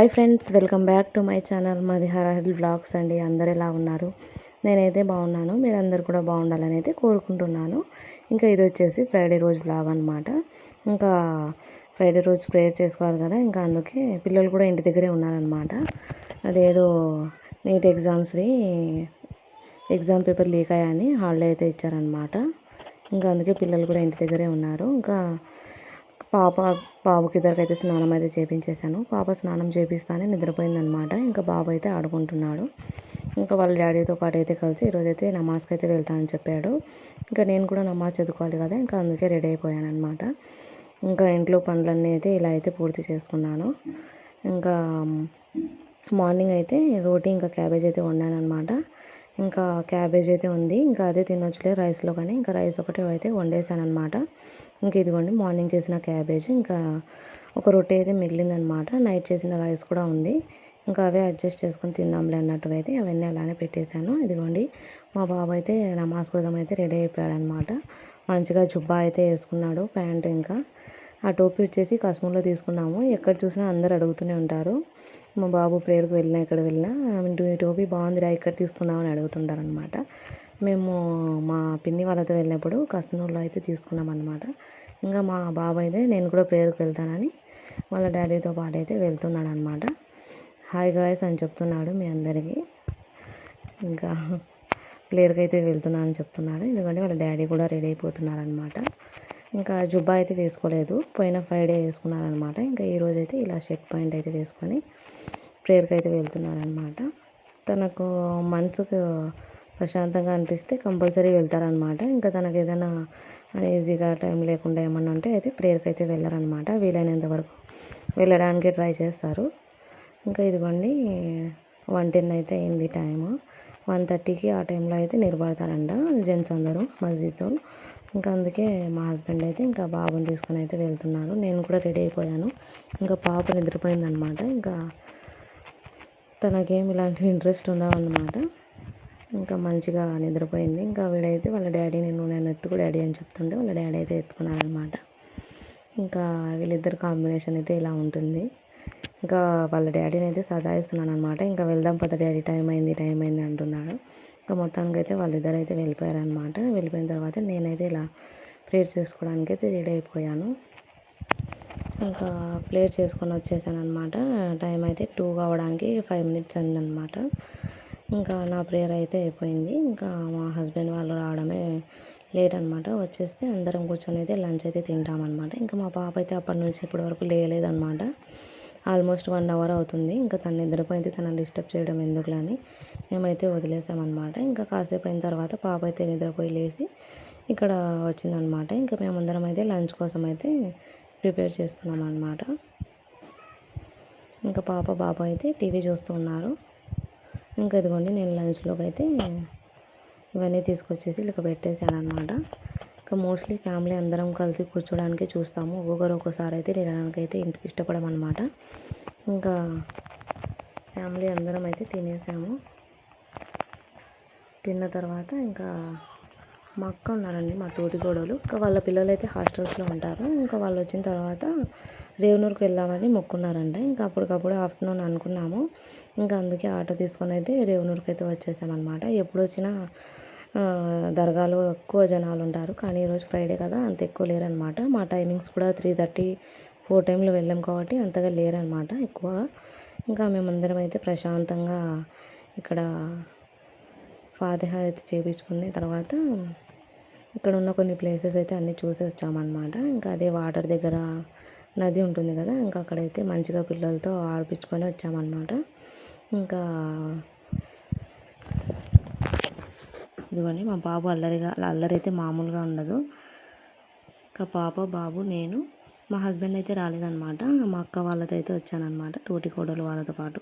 Hi friends, welcome back to my channel. మాది హరాహిల్ vlogs అండి. అందరు ఎలా ఉన్నారు? నేనైతే బాగున్నాను. మీరందరూ కూడా బాగుండాలని అయితే కోరుకుంటున్నాను. ఇంకా ఇది వచ్చేసి ఫ్రైడే రోజు వ్లాగ్ అనమాట. ఇంకా ఫ్రైడే రోజు ప్రేయర్ చేసుకోవాలి కదా, ఇంకా అందుకే పిల్లలు కూడా ఇంటి దగ్గరే ఉన్నారనమాట. అదేదో నీట్ ఎగ్జామ్ పేపర్ లీక్ అయ్యాయని హాలిడే అయితే ఇచ్చారనమాట. ఇంకా అందుకే పిల్లలు కూడా ఇంటి దగ్గరే ఉన్నారు. ఇంకా బాబుకి ఇద్దరికైతే స్నానం అయితే చేయించేశాను. పాప స్నానం చేపిస్తానే నిద్రపోయిందనమాట. ఇంకా బాబు అయితే ఆడుకుంటున్నాడు. ఇంకా వాళ్ళ డాడీతో పాటు అయితే కలిసి ఈరోజైతే నమాజ్కి అయితే వెళ్తానని చెప్పాడు. ఇంకా నేను కూడా నమాజ్ చదువుకోవాలి కదా, ఇంకా అందుకే రెడీ అయిపోయాను అనమాట. ఇంకా ఇంట్లో పనులన్నీ అయితే ఇలా అయితే పూర్తి చేసుకున్నాను. ఇంకా మార్నింగ్ అయితే రోటీ ఇంకా క్యాబేజ్ అయితే వండాను అనమాట. ఇంకా క్యాబేజ్ అయితే ఉంది, ఇంకా అదే తినొచ్చులే రైస్లో, కానీ ఇంకా రైస్ ఒకటి అయితే వండేసాను అనమాట. ఇంక ఇదిగోండి మార్నింగ్ చేసిన క్యాబేజ్, ఇంకా ఒక రొట్టె అయితే మిగిలిందనమాట. నైట్ చేసిన రైస్ కూడా ఉంది. ఇంకా అవే అడ్జస్ట్ చేసుకొని తిందాంలే అన్నట్టుగా అయితే అవన్నీ అలానే పెట్టేశాను. ఇదిగోండి మా బాబు అయితే నమాజ్ కోసం అయితే రెడీ అయిపోయాడనమాట. మంచిగా జుబ్బా అయితే వేసుకున్నాడు, ప్యాంటు. ఇంకా ఆ టోపీ వచ్చేసి కశ్మీర్లో తీసుకున్నాము. ఎక్కడ చూసినా అందరు అడుగుతూనే ఉంటారు. మా బాబు ప్రేయర్కి వెళ్ళినా ఎక్కడ వెళ్ళినా ఈ టోపీ బాగుందిరా, ఇక్కడ తీసుకున్నామని అడుగుతుంటారు అనమాట. మేము మా పిన్ని వాళ్ళతో వెళ్ళినప్పుడు కశ్మీర్లో అయితే తీసుకున్నాం అనమాట. ఇంకా మా బాబు అయితే నేను కూడా ప్రేయర్కి వెళ్తానని వాళ్ళ డాడీతో పాటు అయితే వెళ్తున్నాడు అనమాట. హాయ్ గాయ్స్ అని చెప్తున్నాడు మీ అందరికీ. ఇంకా ప్లేయర్కి అయితే వెళ్తున్నాను అని చెప్తున్నాడు. ఎందుకంటే వాళ్ళ డాడీ కూడా రెడీ అయిపోతున్నారు అనమాట. ఇంకా జుబ్బా అయితే వేసుకోలేదు, పోయిన ఫ్రైడే వేసుకున్నారనమాట. ఇంకా ఈరోజు అయితే ఇలా షర్ట్ పాయింట్ అయితే వేసుకొని ప్రేయర్కి అయితే వెళ్తున్నారనమాట. తనకు మనసుకు ప్రశాంతంగా అనిపిస్తే కంపల్సరీ వెళ్తారనమాట. ఇంకా తనకు ఏదైనా ఈజీగా టైం లేకుండా ఏమన్నా ఉంటే అయితే ప్రేయర్కి అయితే వెళ్ళారనమాట. వీలైనంత వరకు వెళ్ళడానికి ట్రై చేస్తారు. ఇంకా ఇదిగోండి 1:10 అయితే అయింది టైము. 1:30కి ఆ టైంలో అయితే నిలబడతారంట జెంట్స్ అందరూ మస్జిద్లో. ఇంకా అందుకే మా హస్బెండ్ అయితే ఇంకా బాబుని తీసుకొని అయితే వెళ్తున్నారు. నేను కూడా రెడీ అయిపోయాను. ఇంకా పాప నిద్రపోయిందనమాట. ఇంకా తనకేం ఇలాంటివి ఇంట్రెస్ట్ ఉండవన్నమాట. ఇంకా మంచిగా నిద్రపోయింది. ఇంకా వీడైతే వాళ్ళ డాడీ నేను ఎత్తుకు డాడీ అని చెప్తుంటే వాళ్ళ డాడీ అయితే ఎత్తుకున్నారనమాట. ఇంకా వీళ్ళిద్దరు కాంబినేషన్ అయితే ఇలా ఉంటుంది. ఇంకా వాళ్ళ డాడీని అయితే సతాయిస్తున్నాను అనమాట. ఇంకా వెళ్దాం పద డాడీ, టైం అయింది అంటున్నాడు. ఇంకా మొత్తానికి అయితే వాళ్ళిద్దరు అయితే వెళ్ళిపోయారనమాట. వెళ్ళిపోయిన తర్వాత నేనైతే ఇలా ప్రేయర్ చేసుకోవడానికి అయితే రెడీ అయిపోయాను. ఇంకా ప్రేయర్ చేసుకొని వచ్చేసాను అనమాట. టైం అయితే 2 కావడానికి 5 minutes అయిందనమాట. ఇంకా నా ప్రేయర్ అయితే అయిపోయింది. ఇంకా మా హస్బెండ్ వాళ్ళు రావడమే లేట్ అనమాట. వచ్చేస్తే అందరం కూర్చొని అయితే లంచ్ అయితే తింటామన్నమాట. ఇంకా మా పాప అయితే అప్పటి నుంచి ఇప్పటి వరకు లేదనమాట. ఆల్మోస్ట్ 1 hour అవుతుంది. ఇంకా తను నిద్రపోయింది, తనని డిస్టర్బ్ చేయడం ఎందుకులే అని మేమైతే వదిలేసామన్నమాట. ఇంకా కాసేపు అయిన తర్వాత పాప అయితే నిద్రపోయి లేచి ఇక్కడ వచ్చిందనమాట. ఇంకా మేమందరం అయితే లంచ్ కోసం అయితే ప్రిపేర్ చేస్తున్నాం అన్నమాట. ఇంకా పాప బాబు అయితే టీవీ చూస్తూ ఉన్నారు. ఇంకా ఇదిగోండి నేను లంచ్లోకి అయితే ఇవన్నీ తీసుకొచ్చేసి ఇలా పెట్టేశాను అనమాట. ఇంకా మోస్ట్లీ ఫ్యామిలీ అందరం కలిసి కూర్చోడానికి చూస్తాము. ఒక్కొక్కరు ఒక్కోసారి అయితే తినడానికి అయితే ఇంటికి ఇష్టపడమన్నమాట. ఇంకా ఫ్యామిలీ అందరం అయితే తినేసాము. తిన్న తర్వాత ఇంకా మా అక్క ఉన్నారండి, మా తోటి కోడలు. ఇంకా వాళ్ళ పిల్లలు అయితే హాస్టల్స్లో ఉంటారు. ఇంకా వాళ్ళు వచ్చిన తర్వాత రేవనూరుకి వెళ్దామని మొక్కున్నారంట. ఇంకా అప్పటికప్పుడు ఆఫ్టర్నూన్ అనుకున్నాము. ఇంకా అందుకే ఆటో తీసుకొని అయితే రేవనూరుకి అయితే వచ్చేసామన్నమాట. ఎప్పుడు వచ్చినా దర్గాలో ఎక్కువ జనాలు ఉంటారు, కానీ ఈరోజు ఫ్రైడే కదా అంత ఎక్కువ లేరనమాట. మా టైమింగ్స్ కూడా 3:30, 4 టైంలో వెళ్ళాం కాబట్టి అంతగా లేరనమాట ఎక్కువ. ఇంకా మేమందరం అయితే ప్రశాంతంగా ఇక్కడ ఫాతిహా అయితే చేయించుకున్న తర్వాత ఇక్కడ ఉన్న కొన్ని ప్లేసెస్ అయితే అన్నీ చూసి వచ్చామన్నమాట. ఇంకా అదే వాటర్ దగ్గర నది ఉంటుంది కదా, ఇంకా అక్కడైతే మంచిగా పిల్లలతో ఆడిపించుకొని వచ్చామన్నమాట. ఇంకా ఇదిగోండి మా బాబు అల్లరి అయితే మామూలుగా ఉండదు. ఇంకా పాప, బాబు, నేను, మా హస్బెండ్ అయితే రాలేదనమాట. మా అక్క వాళ్ళతో అయితే వచ్చానమాట, తోటి కోడలు వాళ్ళతో పాటు.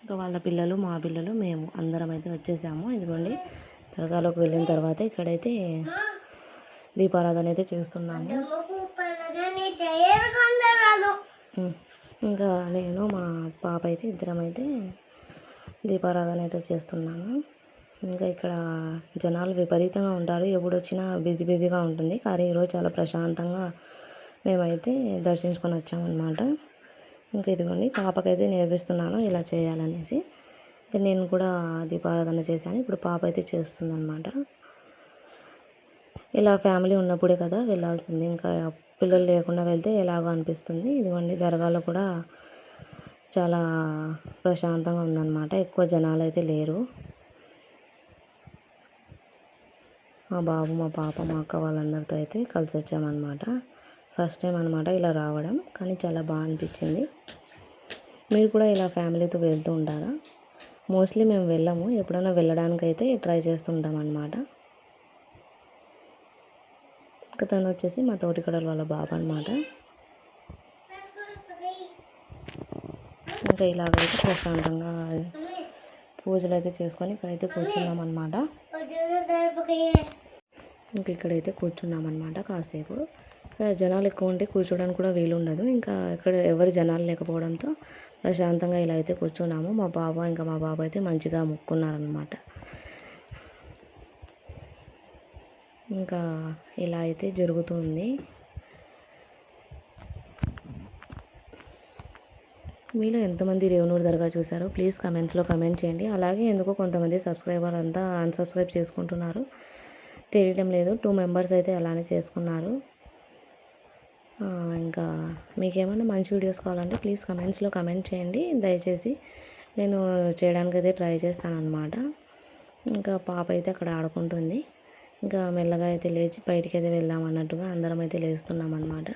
ఇంకా వాళ్ళ పిల్లలు, మా పిల్లలు, మేము అందరం అయితే వచ్చేసాము. ఇదిగోండి దర్గాలోకి వెళ్ళిన తర్వాత ఇక్కడైతే దీపారాధన అయితే చేస్తున్నాము. ఇంకా నేను మా పాప అయితే ఇద్దరం అయితే దీపారాధన అయితే చేస్తున్నాము. ఇంకా ఇక్కడ జనాలు విపరీతంగా ఉంటారు, ఎప్పుడు వచ్చినా బిజీగా ఉంటుంది. కానీ ఈరోజు చాలా ప్రశాంతంగా మేమైతే దర్శించుకొని వచ్చామన్నమాట. ఇంకా ఇదిగోండి పాపకైతే నేర్పిస్తున్నాను ఇలా చేయాలనేసి. నేను కూడా దీపారాధన చేశాను. ఇప్పుడు పాప అయితే చేస్తుందనమాట. ఇలా ఫ్యామిలీ ఉన్నప్పుడే కదా వెళ్ళాల్సింది. ఇంకా పిల్లలు లేకుండా వెళ్తే ఎలాగో అనిపిస్తుంది. ఇదిగోండి దర్గాలో కూడా చాలా ప్రశాంతంగా ఉందన్నమాట. ఎక్కువ జనాలు అయితే లేరు. మా బాబు, మా పాప, మా అక్క వాళ్ళందరితో అయితే కలిసి వచ్చామన్నమాట. ఫస్ట్ టైం అనమాట ఇలా రావడం, కానీ చాలా బాగా అనిపించింది. మీరు కూడా ఇలా ఫ్యామిలీతో వెళ్తూ ఉంటారా? మోస్ట్లీ మేము వెళ్ళము, ఎప్పుడైనా వెళ్ళడానికైతే ట్రై చేస్తుంటాం అన్నమాట. ఇంకా తను వచ్చేసి మా తోటికడల వాళ్ళ బాబు అనమాట. ఇంకా ఇలాగైతే ప్రశాంతంగా పూజలు అయితే చేసుకొని ఇక్కడైతే కూర్చున్నాం అనమాట. ఇంక ఇక్కడైతే కూర్చున్నాం అనమాట కాసేపు. జనాలు ఎక్కువ ఉంటే కూర్చోడానికి కూడా వీలు ఉండదు. ఇంకా ఇక్కడ ఎవరు జనాలు లేకపోవడంతో ప్రశాంతంగా ఇలా అయితే కూర్చున్నాము. మా బాబు అయితే మంచిగా మొక్కున్నారనమాట. ఇంకా ఇలా అయితే జరుగుతుంది. మీలో ఎంతమంది రేవనూరు దర్గా చూసారో ప్లీజ్ కమెంట్స్లో కమెంట్ చేయండి. అలాగే ఎందుకో కొంతమంది సబ్స్క్రైబర్ అంతా అన్సబ్స్క్రైబ్ చేసుకుంటున్నారు, తెలియడం లేదు. 2 మెంబర్స్ అయితే అలానే చేసుకున్నారు. ఇంకా మీకేమైనా మంచి వీడియోస్ కావాలంటే ప్లీజ్ కమెంట్స్లో కమెంట్ చేయండి. దయచేసి నేను చేయడానికైతే ట్రై చేస్తానన్నమాట. ఇంకా పాప అయితే అక్కడ ఆడుకుంటుంది. ఇంకా మెల్లగా అయితే లేచి బయటికి అయితే వెళ్దాం అన్నట్టుగా అందరం అయితే లేస్తున్నాం అన్నమాట.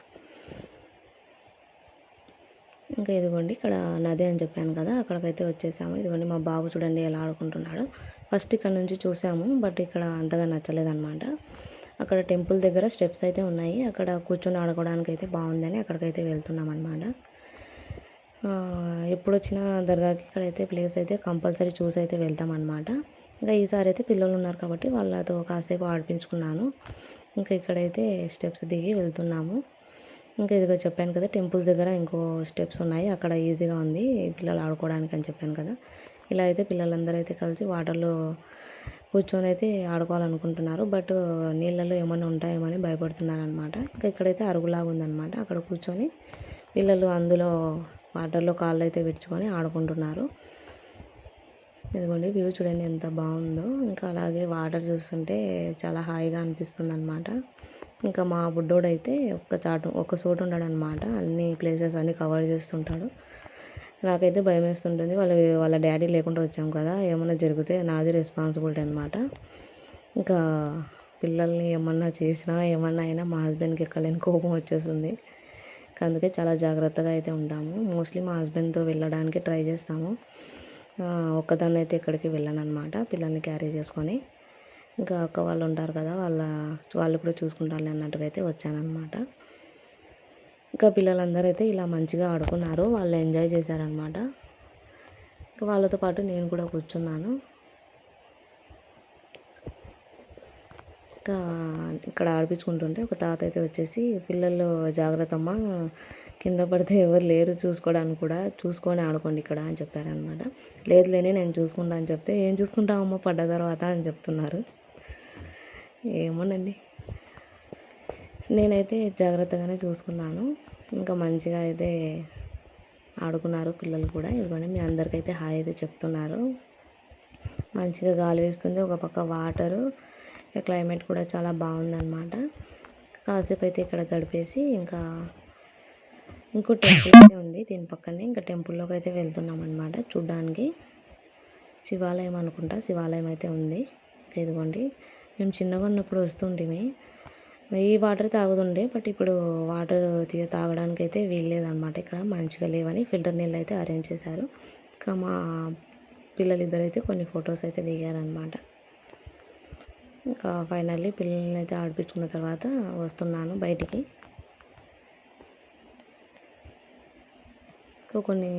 ఇంకా ఇదిగోండి ఇక్కడ నది అని చెప్పాను కదా, అక్కడికైతే వచ్చేసాము. ఇదిగోండి మా బాబు చూడండి ఎలా ఆడుకుంటున్నాడు. ఫస్ట్ ఇక్కడ నుంచి చూసాము, బట్ ఇక్కడ అంతగా నచ్చలేదన్నమాట. అక్కడ టెంపుల్ దగ్గర స్టెప్స్ అయితే ఉన్నాయి, అక్కడ కూర్చొని ఆడుకోవడానికి అయితే బాగుందని అక్కడికైతే వెళ్తున్నాం అనమాట. ఎప్పుడు వచ్చిన దర్గాకి ఇక్కడైతే ప్లేస్ అయితే కంపల్సరీ చూసి అయితే వెళ్తాం అనమాట. ఇంకా ఈసారి అయితే పిల్లలు ఉన్నారు కాబట్టి వాళ్ళతో కాసేపు ఆడిపించుకున్నాను. ఇంకా ఇక్కడైతే స్టెప్స్ దిగి వెళ్తున్నాము. ఇంకా ఇదిగో చెప్పాను కదా, టెంపుల్స్ దగ్గర ఇంకో స్టెప్స్ ఉన్నాయి, అక్కడ ఈజీగా ఉంది పిల్లలు ఆడుకోవడానికి అని చెప్పాను కదా. ఇలా అయితే పిల్లలందరూ అయితే కలిసి వాటర్లో కూర్చొని అయితే ఆడుకోవాలనుకుంటున్నారు. బట్ నీళ్ళలో ఏమైనా ఉంటాయేమని భయపడుతున్నారు అనమాట. ఇంకా ఇక్కడైతే అరుగులాగా ఉందన్నమాట, అక్కడ కూర్చొని పిల్లలు అందులో వాటర్లో కాళ్ళు అయితే విడుచుకొని ఆడుకుంటున్నారు. ఇదిగోండి వ్యూ చూడండి ఎంత బాగుందో. ఇంకా అలాగే వాటర్ చూస్తుంటే చాలా హాయిగా అనిపిస్తుంది అనమాట. ఇంకా మా బుడ్డోడైతే ఒక చోటు ఉన్నాడనమాట, అన్ని ప్లేసెస్ అన్నీ కవర్ చేస్తుంటాడు. నాకైతే భయం వేస్తుంటుంది, వాళ్ళ డాడీ లేకుండా వచ్చాం కదా, ఏమన్నా జరిగితే నాది రెస్పాన్సిబిలిటీ అనమాట. ఇంకా పిల్లల్ని ఏమన్నా చేసినా ఏమన్నా అయినా మా హస్బెండ్కి ఎక్కలేని కోపం వచ్చేస్తుంది. అందుకే చాలా జాగ్రత్తగా అయితే ఉంటాము. మోస్ట్లీ మా హస్బెండ్తో వెళ్ళడానికి ట్రై చేస్తాము. ఒక్కదాన్ని అయితే ఎక్కడికి వెళ్ళను అనమాట, పిల్లల్ని క్యారీ చేసుకొని. ఇంకా అక్క వాళ్ళు ఉంటారు కదా, వాళ్ళు కూడా చూసుకుంటారులే అన్నట్టుగా అయితే వచ్చానమాట. ఇంకా పిల్లలందరూ అయితే ఇలా మంచిగా ఆడుకున్నారు, వాళ్ళు ఎంజాయ్ చేశారనమాట. ఇంకా వాళ్ళతో పాటు నేను కూడా కూర్చున్నాను. ఇంకా ఇక్కడ ఆడిపించుకుంటుంటే ఒక తాత అయితే వచ్చేసి, పిల్లలు జాగ్రత్తమ్మ, కింద పడితే ఎవరు లేరు చూసుకోవడానికి కూడా, చూసుకొని ఆడుకోండి ఇక్కడ అని చెప్పారనమాట. లేదులేని నేను చూసుకుంటా అని చెప్తే, ఏం చూసుకుంటామమ్మ పడ్డ తర్వాత అని చెప్తున్నారు. ఏమోనండి, నేనైతే జాగ్రత్తగానే చూసుకున్నాను. ఇంకా మంచిగా అయితే ఆడుకున్నారు పిల్లలు కూడా. ఇదిగోండి మీ అందరికైతే హాయ్ అయితే చెప్తున్నారు. మంచిగా గాలి వేస్తుంది, ఒక పక్క వాటరు, క్లైమేట్ కూడా చాలా బాగుందన్నమాట. కాసేపు అయితే ఇక్కడ గడిపేసి ఇంకా ఇంకో టెంపుల్ అయితే ఉంది దీని పక్కనే, ఇంకా టెంపుల్లోకి అయితే వెళ్తున్నాం అనమాట చూడ్డానికి. శివాలయం అనుకుంటా, శివాలయం అయితే ఉంది. ఇదిగోండి మేము చిన్నగా ఉన్నప్పుడు వస్తుంటేమి ఈ వాటర్ తాగుతుండే, బట్ ఇప్పుడు వాటర్ తాగడానికి అయితే వీల్లేదనమాట, ఇక్కడ మంచిగా లేవని ఫిల్టర్ నీళ్ళు అయితే అరేంజ్ చేశారు. ఇంకా మా పిల్లలిద్దరైతే కొన్ని ఫొటోస్ అయితే దిగారనమాట. ఇంకా ఫైనల్లీ పిల్లల్ని అయితే ఆడిపించుకున్న తర్వాత వస్తున్నాను బయటికి. ఇంకా కొన్ని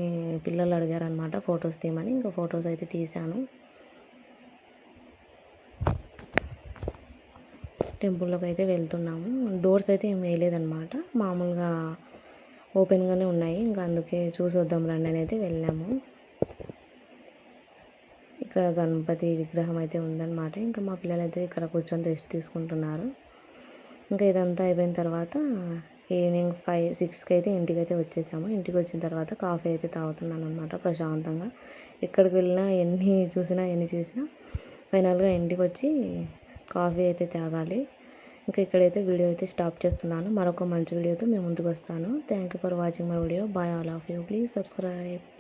పిల్లలు అడిగారనమాట ఫొటోస్ తీయమని, ఇంకా ఫొటోస్ అయితే తీశాను. టెంపుల్లోకి అయితే వెళ్తున్నాము. డోర్స్ అయితే ఏం వేయలేదన్నమాట, మామూలుగా ఓపెన్గానే ఉన్నాయి. ఇంకా అందుకే చూసి వద్దాం రండి అని అయితే వెళ్ళాము. ఇక్కడ గణపతి విగ్రహం అయితే ఉందన్నమాట. ఇంకా మా పిల్లలు అయితే ఇక్కడ కూర్చొని రెస్ట్ తీసుకుంటున్నారు. ఇంకా ఇదంతా అయిపోయిన తర్వాత ఈవినింగ్ 5, 6కి అయితే ఇంటికైతే వచ్చేసాము. ఇంటికి వచ్చిన తర్వాత కాఫీ అయితే తాగుతున్నాను అనమాట ప్రశాంతంగా. ఎక్కడికి వెళ్ళినా ఎన్ని చూసినా ఎన్ని చేసినా ఫైనల్గా ఇంటికి వచ్చి కాఫీ అయితే తాగాలి. ఇంకా ఇక్కడైతే వీడియో అయితే స్టాప్ చేస్తున్నాను. మరొక మంచి వీడియోతో మేము ముందుకు వస్తాను. Thank you for watching my video. Bye all of you. Please subscribe.